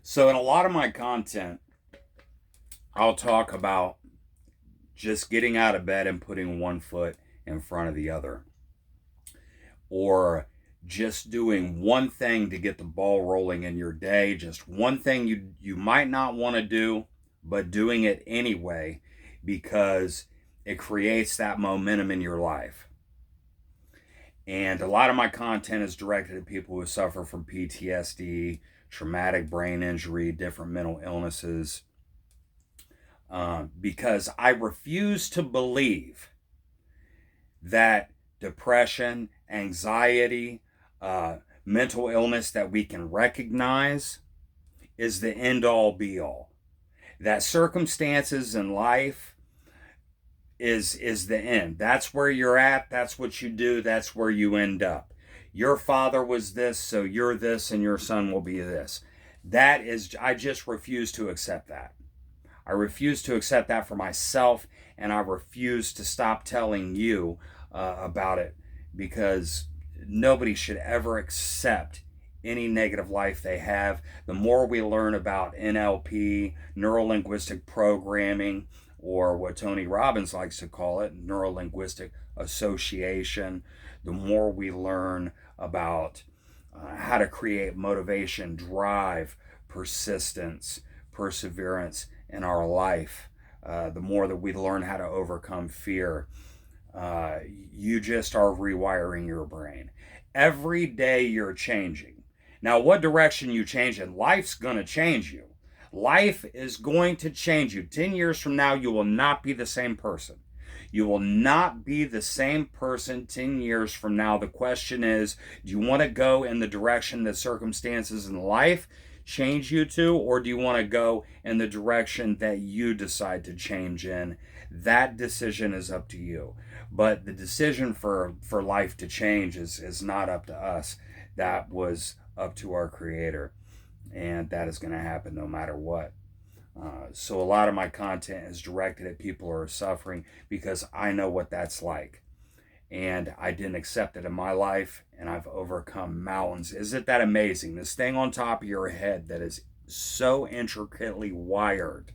So, in a lot of my content, I'll talk about just getting out of bed and putting one foot in front of the other, or just doing one thing to get the ball rolling in your day, just one thing you might not want to do, but doing it anyway because it creates that momentum in your life. And a lot of my content is directed at people who suffer from PTSD, traumatic brain injury, different mental illnesses, because I refuse to believe that depression, anxiety, mental illness that we can recognize is the end all be all. That circumstances in life is the end. That's where you're at, that's what you do, that's where you end up. Your father was this, so you're this, and your son will be this. That is, I just refuse to accept that. I refuse to accept that for myself, and I refuse to stop telling you about it, because nobody should ever accept any negative life they have. The more we learn about NLP, neuro linguistic programming, or what Tony Robbins likes to call it, neuro linguistic association, the more we learn about how to create motivation, drive, persistence, perseverance in our life, the more that we learn how to overcome fear, you just are rewiring your brain. Every day you're changing. Now, what direction you change in, life's going to change you. Life is going to change you. 10 years from now, you will not be the same person. You will not be the same person 10 years from now. The question is, do you want to go in the direction that circumstances in life change you to, or do you want to go in the direction that you decide to change in? That decision is up to you. But the decision for life to change is not up to us. That was up to our Creator. And that is going to happen no matter what. So a lot of my content is directed at people who are suffering, because I know what that's like. And I didn't accept it in my life, and I've overcome mountains. Isn't that amazing? This thing on top of your head that is so intricately wired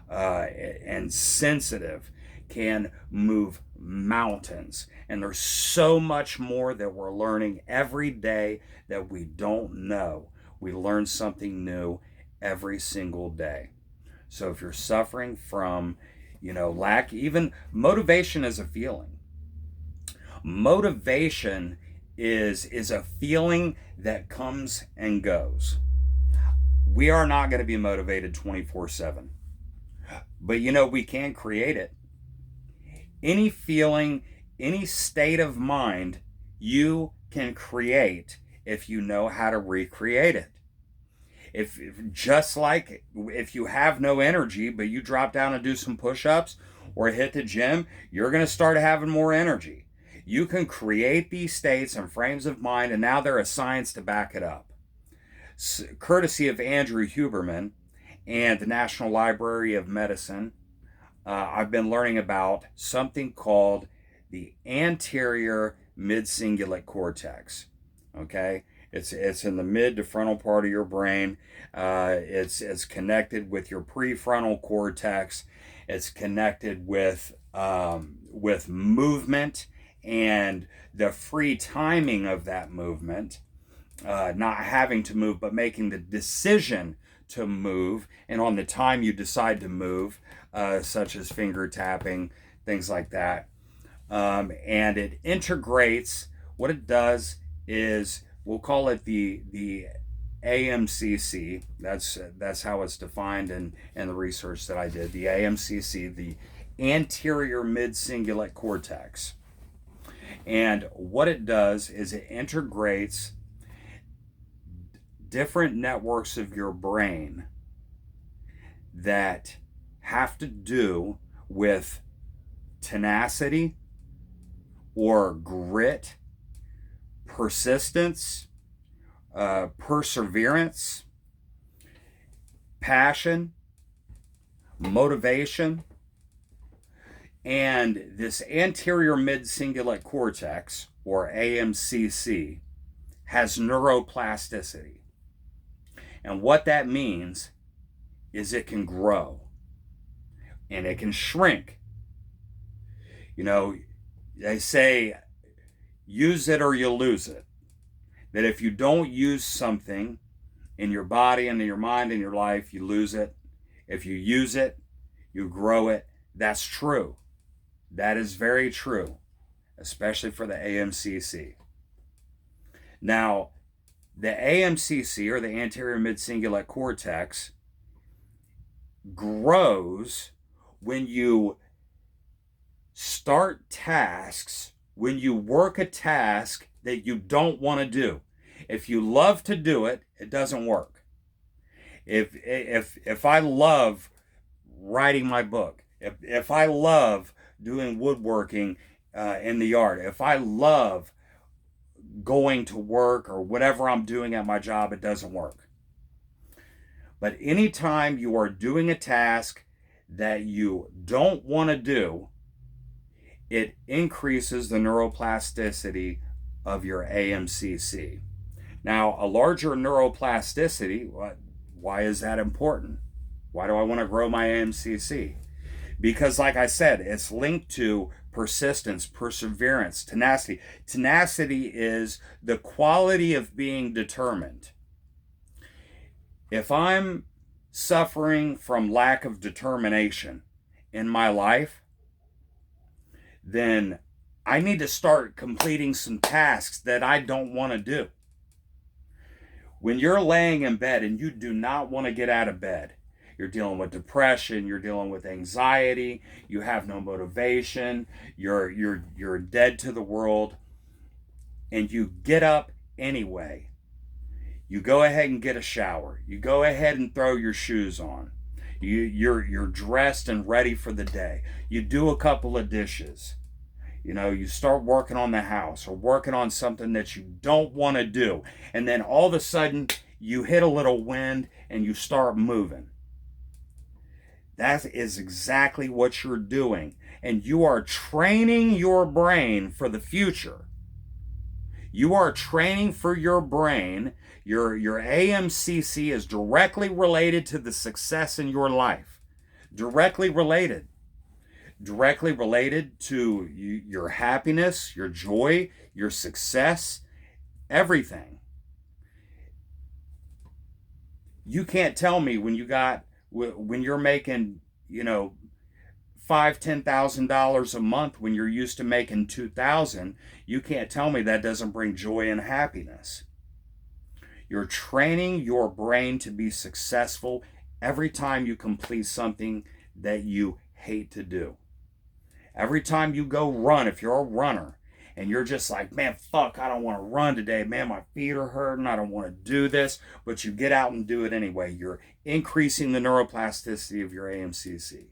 and sensitive can move mountains. And there's so much more that we're learning every day that we don't know. We learn something new every single day. So if you're suffering from, lack, even motivation is a feeling. Motivation is a feeling that comes and goes. We are not going to be motivated 24/7. But we can create it. Any feeling, any state of mind, you can create if you know how to recreate it. If just like if you have no energy, but you drop down and do some push-ups or hit the gym, you're going to start having more energy. You can create these states and frames of mind, and now there is science to back it up. Courtesy of Andrew Huberman and the National Library of Medicine, I've been learning about something called the anterior mid-cingulate cortex. Okay, it's in the mid to frontal part of your brain. It's connected with your prefrontal cortex. It's connected with movement and the free timing of that movement, not having to move, but making the decision to move, and on the time you decide to move, such as finger tapping, things like that. And it integrates. What it does is, we'll call it the AMCC. That's how it's defined in the research that I did. The AMCC, the anterior mid-cingulate cortex. And what it does is it integrates different networks of your brain that have to do with tenacity or grit, persistence, perseverance, passion, motivation. And this anterior mid-cingulate cortex, or AMCC, has neuroplasticity. And what that means is it can grow and it can shrink. You know, they say use it or you lose it. That if you don't use something in your body and in your mind and your life, you lose it. If you use it, you grow it. That's true. That is very true, especially for the AMCC. Now, the AMCC, or the anterior mid-cingulate cortex, grows when you start tasks, when you work a task that you don't want to do. If you love to do it, it doesn't work. If I love writing my book, if I love doing woodworking in the yard, if I love going to work or whatever I'm doing at my job, it doesn't work. But anytime you are doing a task that you don't want to do, it increases the neuroplasticity of your AMCC. Now, a larger neuroplasticity, why is that important? Why do I want to grow my AMCC? Because, like I said, it's linked to persistence, perseverance, tenacity. Tenacity is the quality of being determined. If I'm suffering from lack of determination in my life, then I need to start completing some tasks that I don't want to do. When you're laying in bed and you do not want to get out of bed, you're dealing with depression, you're dealing with anxiety, you have no motivation, you're dead to the world, and you get up anyway. You go ahead and get a shower. You go ahead and throw your shoes on. You're dressed and ready for the day. You do a couple of dishes. You know, you start working on the house or working on something that you don't want to do. And then all of a sudden, you hit a little wind and you start moving. That is exactly what you're doing. And you are training your brain for the future. You are training for your brain. Your AMCC is directly related to the success in your life. Directly related to your happiness, your joy, your success, everything. You can't tell me when you're making, $5,000-$10,000 a month when you're used to making $2,000, you can't tell me that doesn't bring joy and happiness. You're training your brain to be successful every time you complete something that you hate to do. Every time you go run, if you're a runner, and you're just like, man, fuck, I don't want to run today. Man, my feet are hurting. I don't want to do this. But you get out and do it anyway. You're increasing the neuroplasticity of your AMCC.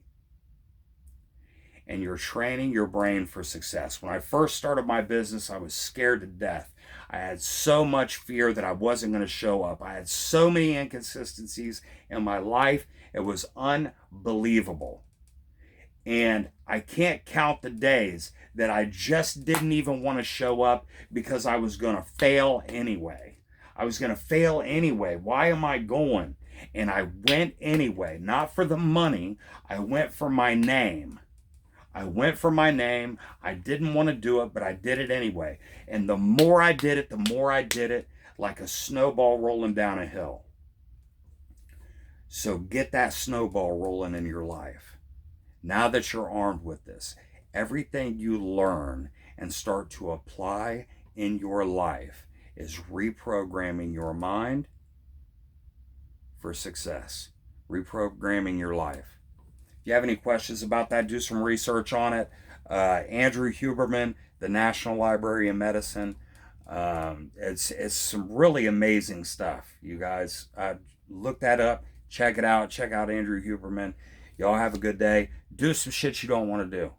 And you're training your brain for success. When I first started my business, I was scared to death. I had so much fear that I wasn't going to show up. I had so many inconsistencies in my life. It was unbelievable. And I can't count the days that I just didn't even want to show up because I was going to fail anyway. I was going to fail anyway. Why am I going? And I went anyway, not for the money. I went for my name. I didn't want to do it, but I did it anyway. And the more I did it like a snowball rolling down a hill. So get that snowball rolling in your life. Now that you're armed with this, everything you learn and start to apply in your life is reprogramming your mind for success. Reprogramming your life. If you have any questions about that, do some research on it. Andrew Huberman, the National Library of Medicine. It's some really amazing stuff, you guys. Look that up. Check it out. Check out Andrew Huberman. Y'all have a good day. Do some shit you don't want to do.